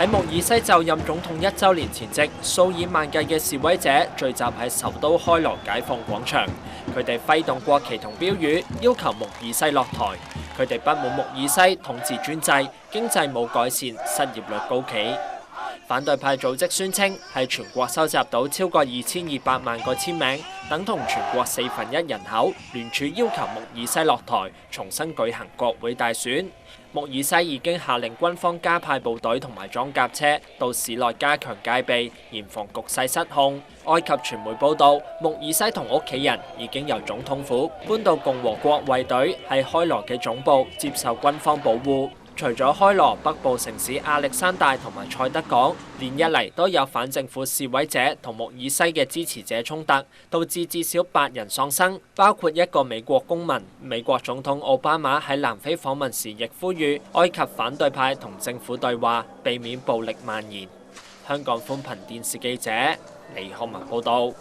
喺穆爾西就任總統1週年前夕，數以萬計嘅示威者聚集喺首都開羅解放廣場，佢哋揮動國旗同標語，要求穆爾西落台。佢哋不滿穆爾西統治專制，經濟冇改善，失業率高企。反對派組織宣稱喺全國收集到超過2200萬個簽名，等同全國1/4人口，聯署要求穆爾西落台，重新舉行國會大選。穆爾西已經下令軍方加派部隊同埋裝甲車到市內加強戒備，嚴防局勢失控。埃及傳媒報道，穆爾西同屋企人已經由總統府搬到共和國衛隊喺開羅嘅總部，接受軍方保護。除咗開羅，北部城市亞歷山大同埋塞德港連日嚟都有反政府示威者同穆爾西嘅支持者衝突，導致至少8人喪生，包括一個美國公民。美國總統奧巴馬喺南非訪問時亦呼籲埃及反對派同政府對話，避免暴力蔓延。香港寬頻電視記者李浩文報道。